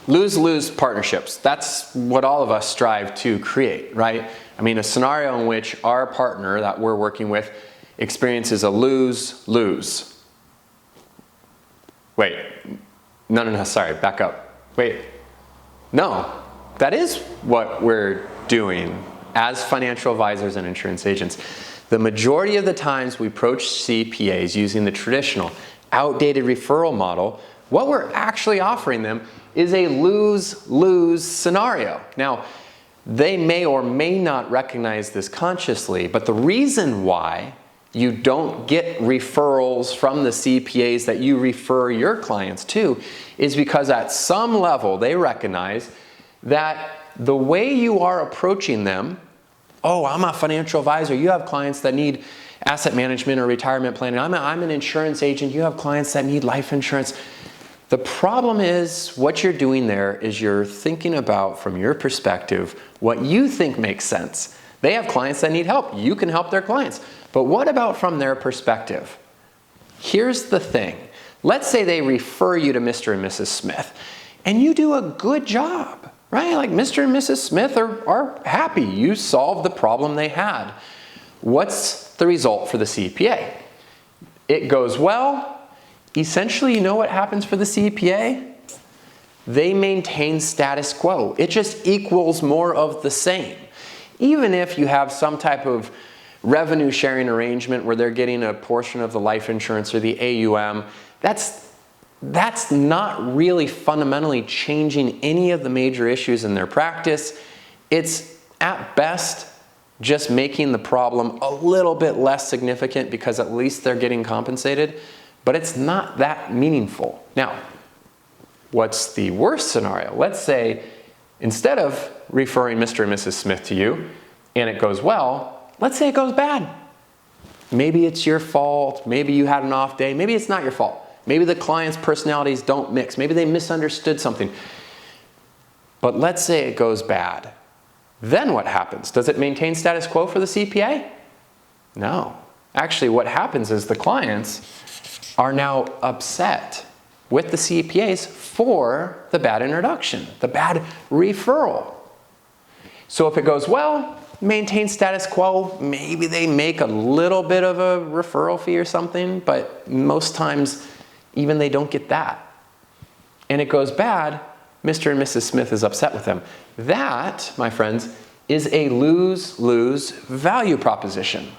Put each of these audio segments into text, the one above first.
Lose-lose partnerships. That's what all of us strive to create, right? I mean, a scenario in which our partner that we're working with experiences a lose-lose. Wait, no, sorry, back up. Wait, no, that is what we're doing as financial advisors and insurance agents. The majority of the times we approach CPAs using the traditional, outdated referral model, what we're actually offering them is a lose-lose scenario. Now, they may or may not recognize this consciously, but the reason why you don't get referrals from the CPAs that you refer your clients to is because at some level they recognize that the way you are approaching them, oh, I'm a financial advisor, you have clients that need asset management or retirement planning, I'm an insurance agent, you have clients that need life insurance. The problem is what you're doing there is you're thinking about, from your perspective, what you think makes sense. They have clients that need help. You can help their clients. But what about from their perspective? Here's the thing. Let's say they refer you to Mr. and Mrs. Smith, and you do a good job, right? Like Mr. and Mrs. Smith are happy. You solved the problem they had. What's the result for the CPA? It goes well. Essentially, you know what happens for the CPA? They maintain status quo. It just equals more of the same. Even if you have some type of revenue sharing arrangement where they're getting a portion of the life insurance or the AUM, that's not really fundamentally changing any of the major issues in their practice. It's at best just making the problem a little bit less significant because at least they're getting compensated. But it's not that meaningful. Now, what's the worst scenario? Let's say instead of referring Mr. and Mrs. Smith to you and it goes well, let's say it goes bad. Maybe it's your fault, maybe you had an off day, maybe it's not your fault. Maybe the client's personalities don't mix, maybe they misunderstood something. But let's say it goes bad. Then what happens? Does it maintain status quo for the CPA? No. Actually, what happens is the clients are now upset with the CPAs for the bad introduction, the bad referral. So if it goes well, maintain status quo, maybe they make a little bit of a referral fee or something, but most times even they don't get that. And it goes bad, Mr. and Mrs. Smith is upset with them. That, my friends, is a lose-lose value proposition.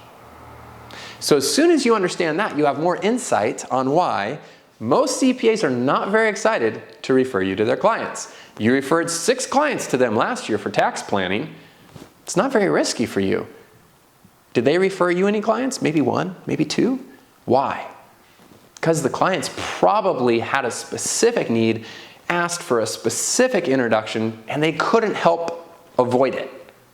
So as soon as you understand that, you have more insight on why most CPAs are not very excited to refer you to their clients. You referred 6 clients to them last year for tax planning. It's not very risky for you. Did they refer you any clients? Maybe 1, maybe 2? Why? Because the clients probably had a specific need, asked for a specific introduction, and they couldn't help avoid it.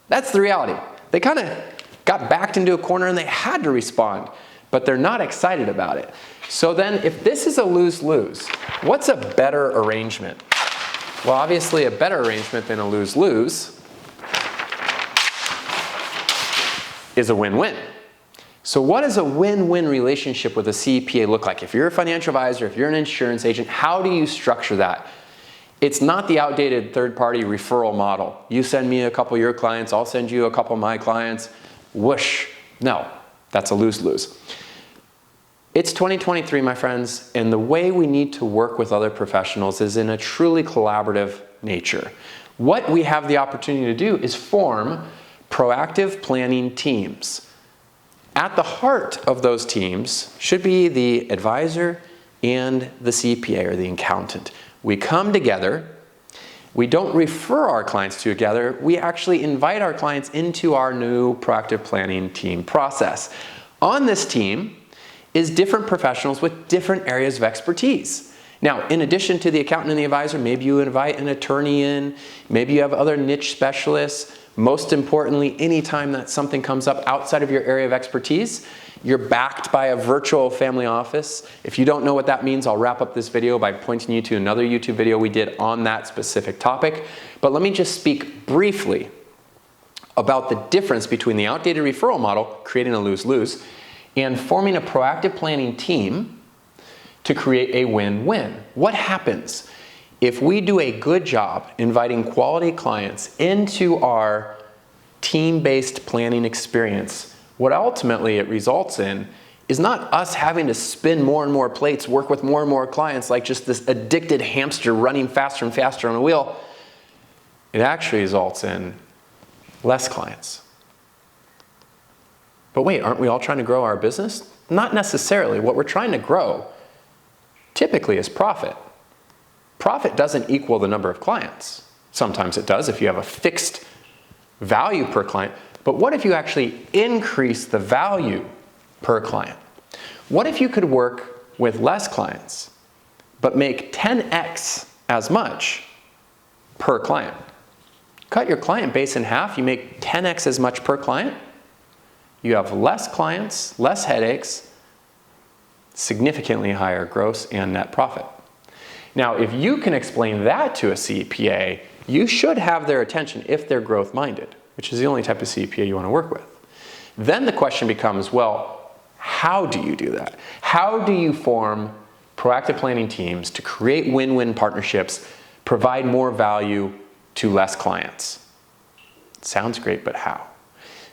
That's the reality. They kind of got backed into a corner and they had to respond, but they're not excited about it. So then if this is a lose-lose, what's a better arrangement? Well, obviously a better arrangement than a lose-lose is a win-win. So what does a win-win relationship with a CPA look like? If you're a financial advisor, if you're an insurance agent, how do you structure that? It's not the outdated third-party referral model. You send me a couple of your clients, I'll send you a couple of my clients. Whoosh. No, that's a lose-lose. It's 2023, my friends, and the way we need to work with other professionals is in a truly collaborative nature. What we have the opportunity to do is form proactive planning teams. At the heart of those teams should be the advisor and the CPA or the accountant. We come together. We don't refer our clients together, we actually invite our clients into our new proactive planning team process. On this team is different professionals with different areas of expertise. Now, in addition to the accountant and the advisor, maybe you invite an attorney in, maybe you have other niche specialists. Most importantly, anytime that something comes up outside of your area of expertise, you're backed by a virtual family office. If you don't know what that means, I'll wrap up this video by pointing you to another YouTube video we did on that specific topic. But let me just speak briefly about the difference between the outdated referral model, creating a lose-lose, and forming a proactive planning team to create a win-win. What happens? if we do a good job inviting quality clients into our team-based planning experience, what ultimately it results in is not us having to spin more and more plates, work with more and more clients like just this addicted hamster running faster and faster on a wheel. It actually results in less clients. But wait, aren't we all trying to grow our business? Not necessarily. What we're trying to grow typically is profit. Profit doesn't equal the number of clients. Sometimes it does if you have a fixed value per client. But what if you actually increase the value per client? What if you could work with less clients, but make 10x as much per client? Cut your client base in half, you make 10x as much per client. You have less clients, less headaches, significantly higher gross and net profit. Now, if you can explain that to a CPA, you should have their attention if they're growth-minded, which is the only type of CPA you want to work with. Then the question becomes, well, how do you do that? How do you form proactive planning teams to create win-win partnerships, provide more value to less clients? Sounds great, but how?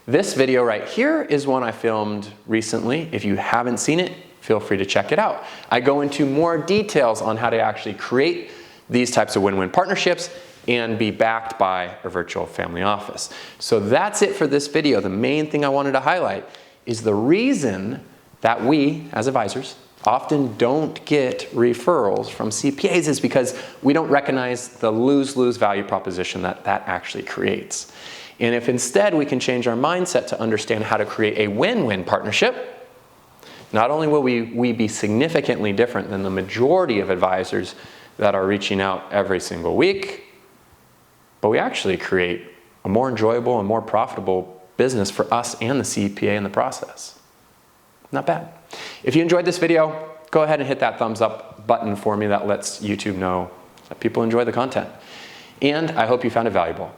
This video right here is one I filmed recently. If you haven't seen it, feel free to check it out. I go into more details on how to actually create these types of win-win partnerships and be backed by a virtual family office. So that's it for this video. The main thing I wanted to highlight is the reason that we, as advisors, often don't get referrals from CPAs is because we don't recognize the lose-lose value proposition that that actually creates. And if instead we can change our mindset to understand how to create a win-win partnership, not only will we be significantly different than the majority of advisors that are reaching out every single week, but we actually create a more enjoyable and more profitable business for us and the CPA in the process. Not bad. If you enjoyed this video, go ahead and hit that thumbs up button for me. That lets YouTube know that people enjoy the content. And I hope you found it valuable.